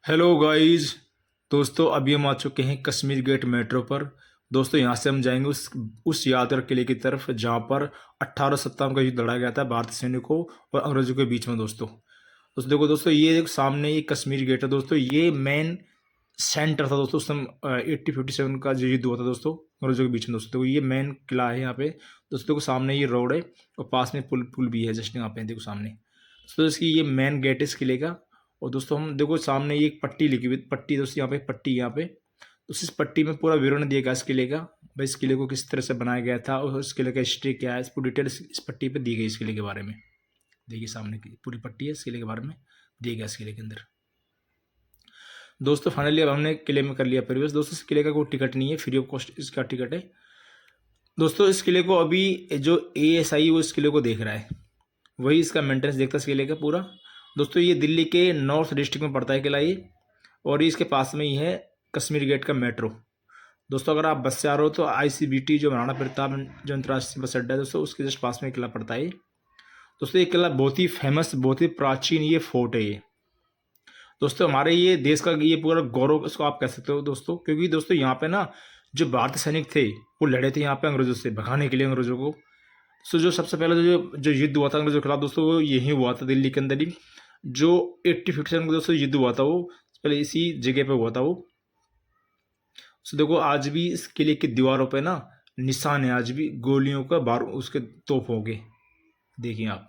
Hello guys. दोस्तों अभी हम आ चुके हैं कश्मीर गेट मेट्रो पर। दोस्तों यहाँ से हम जाएंगे उस यादगार किले की तरफ जहाँ पर 1857 का युद्ध लड़ा गया था भारतीय सैनिकों और अंग्रेजों के बीच में। दोस्तों देखो दोस्तों, ये देखो सामने ये कश्मीर गेट है। दोस्तों ये मेन सेंटर था दोस्तों उस समय 1857 का जो युद्ध हुआ था दोस्तों अंग्रेजों के बीच में। दोस्तों देखो ये मेन किला है यहाँ पे। दोस्तों देखो सामने ये रोड है और पास में पुल पुल भी है जस्ट यहाँ पे देखो सामने। दोस्तों इसकी ये मेन गेट है इस किले का। और दोस्तों हम देखो सामने ये एक पट्टी लिखी हुई पट्टी दोस्तों, यहाँ पे पट्टी यहाँ पे। तो इस पट्टी में पूरा विवरण दिया गया इस किले का, भाई इस किले को किस तरह से बनाया गया था और इस किले का हिस्ट्री क्या है, इस पूरी डिटेल इस पट्टी पे दी गई इस किले के बारे में। देखिए सामने की पूरी पट्टी है इस किले के बारे में दिया गया इस किले के अंदर। दोस्तों फाइनली अब हमने किले में कर लिया प्रवेश। दोस्तों इस किले का कोई टिकट नहीं है, फ्री ऑफ कॉस्ट इसका टिकट है। दोस्तों इस किले को अभी जो ASI वो इस किले को देख रहा है, वही इसका मेंटेनेंस देखता है इस किले का पूरा। दोस्तों ये दिल्ली के नॉर्थ डिस्ट्रिक्ट में पड़ता है किला ये, और इसके पास में ही है कश्मीर गेट का मेट्रो। दोस्तों अगर आप बस से आ रहे हो तो ICBT जो महाराणा प्रताप जो अंतर्राष्ट्रीय बस अड्डा है दोस्तों, उसके जस्ट पास में किला पड़ता है। दोस्तों ये किला बहुत ही फेमस, बहुत ही प्राचीन ये फोर्ट है ये। दोस्तों हमारे ये देश का ये पूरा गौरव इसको आप कह सकते हो दोस्तों, क्योंकि दोस्तों यहाँ पे ना जो भारतीय सैनिक थे वो लड़े थे यहाँ पे अंग्रेजों से भगाने के लिए अंग्रेजों को। सो जो सबसे पहले जो जो युद्ध हुआ था अंग्रेजों के खिलाफ दोस्तों, वो यही हुआ था दिल्ली के अंदर ही। जो 1857 का दोस्तों युद्ध हुआ था वो पहले इसी जगह पे हुआ था वो। सो देखो आज भी इस किले की दीवारों पे ना निशान है, आज भी गोलियों का बार उसके तोपों के। देखिए आप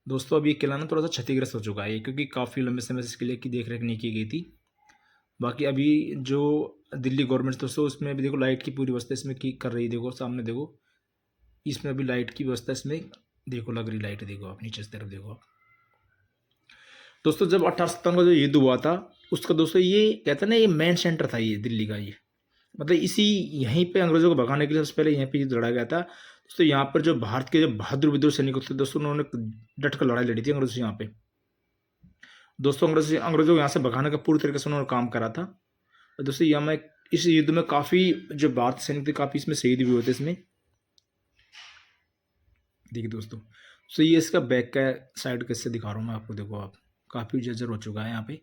दोस्तों, अब ये किला ना थोड़ा सा क्षतिग्रस्त हो चुका है क्योंकि काफ़ी लंबे समय से इस किले की देख रेख नहीं की गई थी। बाकी अभी जो दिल्ली गवर्नमेंट दोस्तों उसमें भी देखो लाइट की पूरी व्यवस्था इसमें की कर रही है। देखो सामने देखो, इसमें अभी लाइट की व्यवस्था इसमें देखो लग रही लाइट। देखो आप नीचे की तरफ देखो आप। दोस्तों जब 1857 का जो युद्ध हुआ था उसका दोस्तों ये कहते हैं ना ये मेन सेंटर था ये दिल्ली का ये, मतलब इसी यहीं पे अंग्रेजों को भगाने के लिए सबसे पहले यहीं पे युद्ध लड़ा गया था। दोस्तों यहाँ पर जो भारत के जो बहादुर विद्रोह सैनिक थे दोस्तों, उन्होंने डट कर लड़ाई लड़ी थी अंग्रेजों से यहाँ पे। दोस्तों अंग्रेजों को यहाँ से भगाने का पूरी तरीके से उन्होंने काम करा था। और दोस्तों यहाँ में इस युद्ध में काफ़ी जो भारतीय सैनिक थे काफ़ी इसमें शहीद भी हुए थे इसमें। देखिए दोस्तों, तो ये इसका बैक का साइड कैसे दिखा रहा हूँ मैं आपको। देखो आप काफ़ी जर्जर हो चुका है यहाँ पे।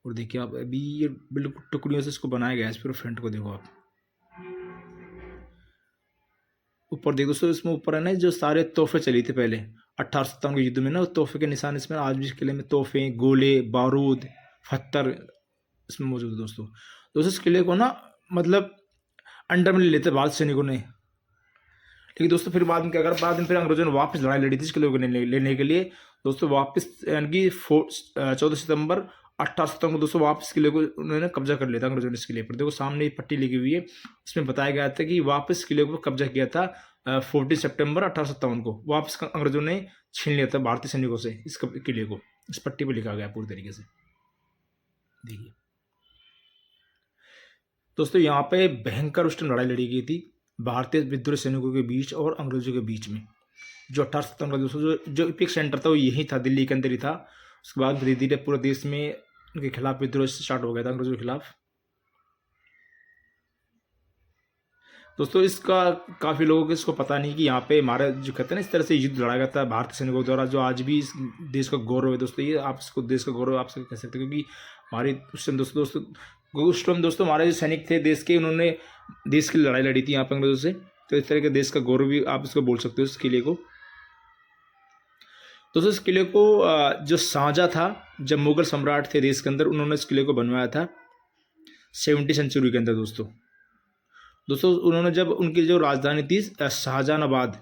और देखिए आप अभी ये बिल्कुल टुकड़ियों से इसको बनाया गया है इस पूरे फ्रंट को। देखो आप ऊपर देखो दोस्तों, इसमें ऊपर है ना जो सारे तोहफे चली थे पहले 1857 के युद्ध में ना, तोहफे के निशान इसमें आज भी इस किले में तोहफे गोले बारूद पत्थर इसमें मौजूद है दोस्तों। दोस्तों इस किले को ना मतलब अंडर में ले लेते भारत सैनिकों ने। लेकिन दोस्तों फिर बाद में क्या करा, बाद में फिर अंग्रेजों ने वापस लड़ाई लड़ी थी इस किले को लेने के लिए दोस्तों। वापस यानी कि 14 सितंबर 1857 को दोस्तों वापस किले को उन्होंने कब्जा कर लिया था अंग्रेजों ने इस किले पर। देखो सामने ये पट्टी लिखी हुई है, उसमें बताया गया था कि वापस किले को कब्जा किया था 14 सितंबर 1857 को वापस अंग्रेजों ने छीन लिया था भारतीय सैनिकों से इस किले को। इस पट्टी पर लिखा गया पूरी तरीके से। देखिए दोस्तों यहाँ पे भयंकर उस टाइम लड़ाई लड़ी गई थी भारतीय विद्रोह सैनिकों के बीच और अंग्रेजों के बीच में। जो 1857 का दोस्तों जो इपिक सेंटर था वो यही था, दिल्ली के अंदर ही था। उसके बाद धीरे धीरे पूरे देश में उनके खिलाफ विद्रोह स्टार्ट हो गया था अंग्रेजों के खिलाफ। दोस्तों इसका काफ़ी लोगों को इसको पता नहीं कि यहाँ पे हमारा जो कहते हैं ना इस तरह से युद्ध लड़ा गया था भारतीय सैनिकों द्वारा, जो आज भी इस देश का गौरव है दोस्तों। ये आप इसको देश का गौरव आप कह सकते हैं, क्योंकि हमारी उस टाइम दोस्तों हमारे जो सैनिक थे देश के, उन्होंने देश की लड़ाई लड़ी थी यहाँ पे अंग्रेजों से। तो इस तरह के देश का गौरव भी आप इसको बोल सकते हो इस किले को। दोस्तों इस किले को जो शाहजहाँ था, जब मुगल सम्राट थे देश के अंदर, उन्होंने इस किले को बनवाया था 70 सेंचुरी के अंदर दोस्तों उन्होंने जब उनकी जो राजधानी थी शाहजहानाबाद,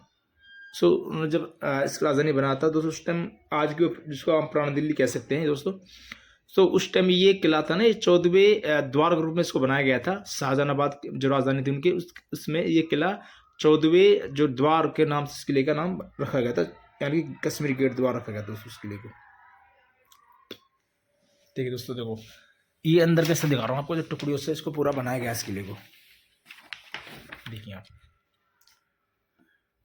सो उन्होंने जब इसकी राजधानी बनाया था दोस्तों उस टाइम आज की जिसको हम पुरानी दिल्ली कह सकते हैं दोस्तों। तो उस टाइम ये किला था ना, ये 14वें द्वार के रूप में इसको बनाया गया था। शाहजहानाबाद जो राजधानी थी उनकी उसमें ये किला 14वें जो द्वार के नाम से इस किले का नाम रखा गया था, यानी कि कश्मीर गेट द्वार रखा गया था उस किले को। देखिए दोस्तों देखो ये अंदर कैसे दिखा रहा हूँ आपको, जो टुकड़ियों से इसको पूरा बनाया गया इस किले को। देखिए आप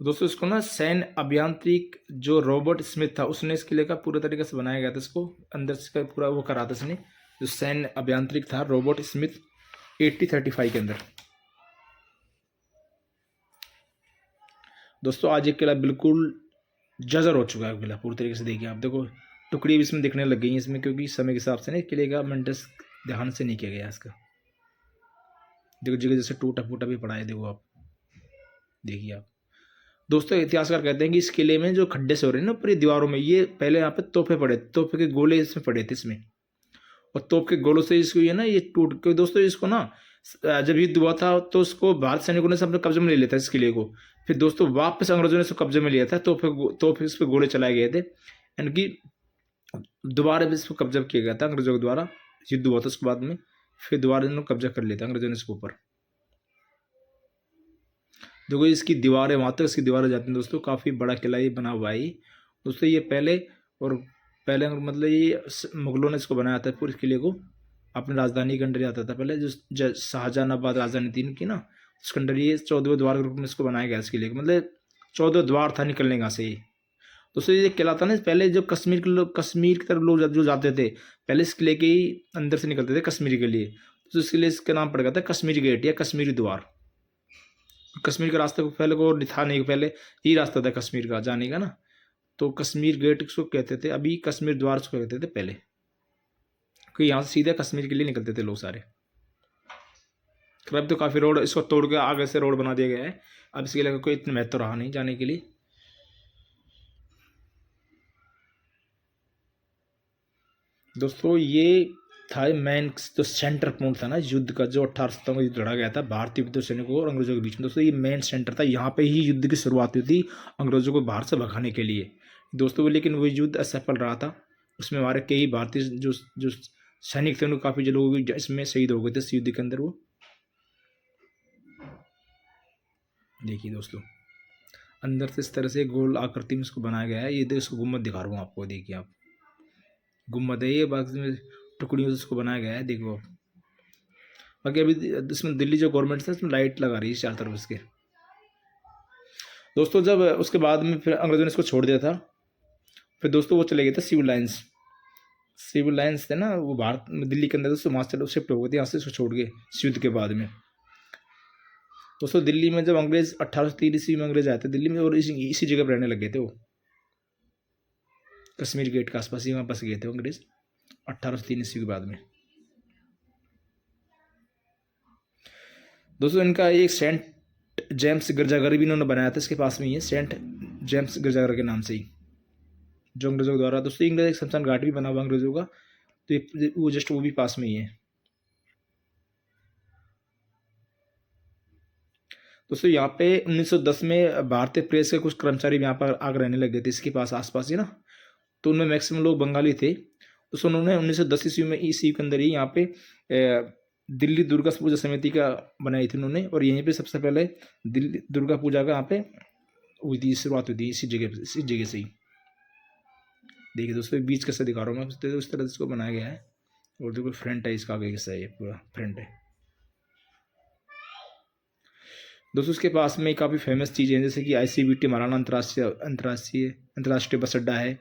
दोस्तों इसको ना सैन्य अभियांत्रिक जो रॉबर्ट स्मिथ था उसने इस किले का पूरे तरीके से बनाया गया था। इसको अंदर से पूरा वो करा था इसने, जो सैन्य अभियांत्रिक था रॉबर्ट स्मिथ 1835 के अंदर। दोस्तों आज ये किला बिल्कुल जर्जर हो चुका है किला पूरी तरीके से। देखिए आप देखो टुकड़ी भी इसमें दिखने लग गई है इसमें, क्योंकि समय के हिसाब से ना किले का मेंटेनेंस ध्यान से नहीं किया गया इसका। देखो जगह जैसे टूटा फूटा भी पड़ा है, देखो आप, देखिए आप दोस्तों। इतिहासकार कहते हैं कि इस किले में जो खड्डे से हो रहे हैं ना ऊपर दीवारों में, ये पहले यहाँ पे तोहफे पड़े, तोहफे के गोले इसमें पड़े थे इसमें, और तोप के गोलों से इसको ये ना ये टूट के दोस्तों इसको ना जब युद्ध हुआ था तो उसको भारत सैनिकों ने अपने कब्जे में ले लिया था इस किले को। फिर दोस्तों वापस अंग्रेजों ने इसको कब्जे में लिया था, तो फिर इस पर गोले चलाए गए थे, यानी कि दोबारा भी इसको कब्जा किया गया था अंग्रेजों के द्वारा। युद्ध हुआ था उसके बाद में, फिर दोबारा इन्होंने कब्जा कर लिया था अंग्रेजों ने इसके ऊपर। देखो इसकी दीवारें, वहाँ तक इसकी दीवारें जाती हैं दोस्तों, काफ़ी बड़ा किला ये बना हुआ है दोस्तों। ये पहले और पहले मतलब ये मुगलों ने इसको बनाया था पूरे किले को, अपनी राजधानी के अंडर आता था पहले, जो शाहजहानाबाद राजधानी थी इनकी ना, उसके अंडर ये 14वें द्वार के रूप में इसको बनाया गया इस किले को, मतलब 14 द्वार था निकलने का से ही दोस्तों। ये किला था ना, पहले जो कश्मीर के लोग, कश्मीर की तरफ लोग जो जाते थे पहले इस किले के ही अंदर से निकलते थे कश्मीर के लिए, तो इसके लिए इसका नाम पड़ गया था कश्मीरी गेट या कश्मीरी द्वार। कश्मीर के रास्ते को पहले को था नहीं, पहले ही रास्ता था कश्मीर का जाने का ना, तो कश्मीर गेट इसको कहते थे, अभी कश्मीर द्वार उसको कहते थे पहले, क्योंकि यहाँ से सीधे कश्मीर के लिए निकलते थे लोग सारे। अब तो काफ़ी रोड इसको तोड़ के आगे से रोड बना दिया गया है, अब इसके लिए कोई इतना महत्व रहा नहीं जाने के लिए। दोस्तों ये था मेन जो सेंटर पॉइंट था ना युद्ध का, जो 18 सितंबर को युद्ध लड़ा गया था भारतीय विद्रोही सैनिकों और अंग्रेजों के बीच में दोस्तों। ये मेन सेंटर था, यहाँ पे ही युद्ध की शुरुआत हुई थी अंग्रेजों को बाहर से भगाने के लिए दोस्तों। लेकिन वो युद्ध असफल रहा था, उसमें हमारे कई भारतीय जो सैनिक थे उनको काफ़ी जो लोग इसमें शहीद हो गए थे इस युद्ध के अंदर। वो देखिए दोस्तों अंदर से इस तरह से गोल आकृति में इसको बनाया गया है। ये देखो इसको गुम्बद दिखा रहा हूँ आपको, देखिए आप, गुम्बद है ये, बाकी में टुकड़ियों से इसको बनाया गया है, देखो आप। बाकी अभी इसमें दिल्ली जो गवर्नमेंट है इसमें लाइट लगा रही है चारों तरफ इसके दोस्तों। जब उसके बाद में फिर अंग्रेजों ने इसको छोड़ दिया था, फिर दोस्तों वो चले गए थे सिविल लाइन्स, सिविल लाइन्स थे ना वो भारत दिल्ली के अंदर दोस्तों, वहाँ से शिफ्ट हो गए थे यहाँ से, इसको छोड़ गए युद्ध के बाद में दोस्तों। दिल्ली में जब अंग्रेज 1803 ईस्वी में अंग्रेज आए थे दिल्ली में, और इसी जगह पर रहने लग गए थे वो, कश्मीर गेट के आसपास ही वहाँ बस गए थे अंग्रेज 1803 ईस्वी के बाद में दोस्तों। इनका एक सेंट जेम्स गिरजाघर भी इन्होंने बनाया था इसके पास में ही है, सेंट जेम्स गिरजाघर के नाम से ही, जो अंग्रेजों के द्वारा दोस्तों। इंग्लैंड एक शमशान घाट भी बना हुआ अंग्रेजों का, तो वो जस्ट वो भी पास में ही है दोस्तों। यहाँ पे 1910 में भारतीय प्रेस के कुछ कर्मचारी यहाँ पर आकर रहने लगे थे इसके पास आसपास ही ना, तो उनमें मैक्सिमम लोग बंगाली थे दोस्तों। उन्होंने 1910 ईस्वी में ईस्वी के अंदर ही यहाँ पे दिल्ली दुर्गा पूजा समिति का बनाई थी उन्होंने, और यहीं पे सबसे पहले दिल्ली दुर्गा पूजा का यहाँ पे हुई थी, शुरुआत हुई थी इसी जगह से ही। देखिए दोस्तों बीच कैसे दिखा रहा हूँ मैं, उस तरह से इसको बनाया गया है, और देखो फ्रंट है इसका, आगे कैसा है, ये पूरा फ्रंट है दोस्तों। उसके पास में काफ़ी फेमस चीज़ें हैं, जैसे कि ICBT महाराणा अंतर्राष्ट्रीय बस अड्डा है,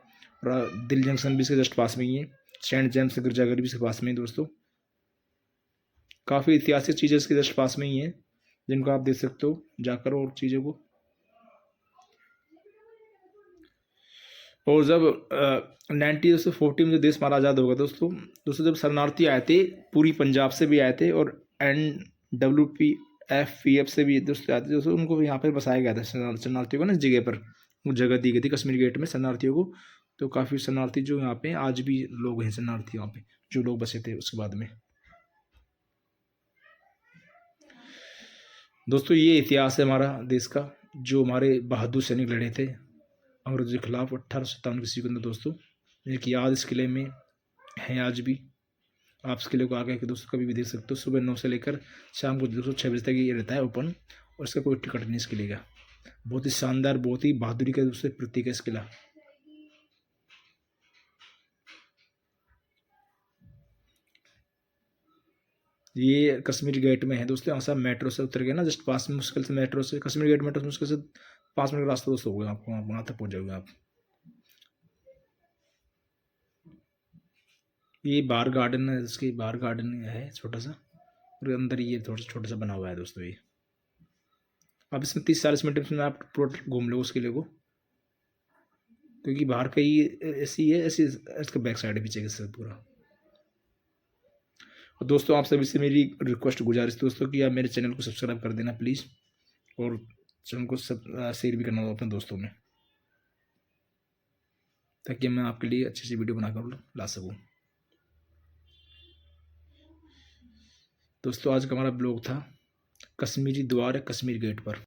और दिल्ली जंक्शन भी इसके जस्ट पास में ही है, सेंट जेम्स गिरजाघर भी इसके पास में ही दोस्तों। काफ़ी ऐतिहासिक चीज़ें इसके जस्ट पास में ही हैं जिनको आप देख सकते हो जाकर और चीज़ों को। और जब 1940 में जो देश हमारा आज़ाद होगा दोस्तों, जब शरणार्थी आए थे पूरी पंजाब से भी आए थे, और NWPFPF से भी दोस्तों आए थे दोस्तों, उनको यहाँ पर बसाया गया था शरणार्थियों को ना, इस जगह पर वो जगह दी गई थी कश्मीर गेट में शरणार्थियों को। तो काफ़ी शरणार्थी जो यहाँ पे आज भी लोग हैं शरणार्थी वहाँ पे जो लोग बसे थे उसके बाद में दोस्तों। ये इतिहास है हमारा देश का, जो हमारे बहादुर सैनिक लड़े थे अंग्रेजों के खिलाफ 1857 ईस्वी के अंदर दोस्तों, जिनकी याद इस किले में है आज भी। आप इस किले को आगे के दोस्तों कभी भी देख सकते हो, सुबह 9 से लेकर शाम को दोस्तों 6 बजे तक ये रहता है ओपन, और इसका कोई टिकट नहीं इस किले का। बहुत ही शानदार, बहुत ही बहादुरी का दोस्तों प्रतीक है इस किला। ये कश्मीर गेट में है दोस्तों, यहाँ से मेट्रो से उतर गए ना, जस्ट पास में मुश्किल से मेट्रो से कश्मीर गेट मेट्रो से मुश्किल से 5 मिनट का रास्ता दोस्तों होगा आपको, वहाँ तक पहुँच जाओगे आप। ये बाहर गार्डन है, इसके बाहर गार्डन है छोटा सा, और अंदर ये थोड़ा सा छोटा सा बना हुआ है दोस्तों। ये अब इसमें 30-40 मिनट में आप पूरा घूम लो उस किले को, क्योंकि बाहर का ही ऐसी है, ऐसी इसका बैक साइड पीछे के साथ पूरा। और दोस्तों आप सभी से मेरी रिक्वेस्ट गुजारिश दोस्तों कि आप मेरे चैनल को सब्सक्राइब कर देना प्लीज़, और चैनल को शेयर भी करना अपने दोस्तों में, ताकि मैं आपके लिए अच्छी सी वीडियो बनाकर ला सकूँ। दोस्तों आज का हमारा ब्लॉग था कश्मीरी द्वार कश्मीर गेट पर।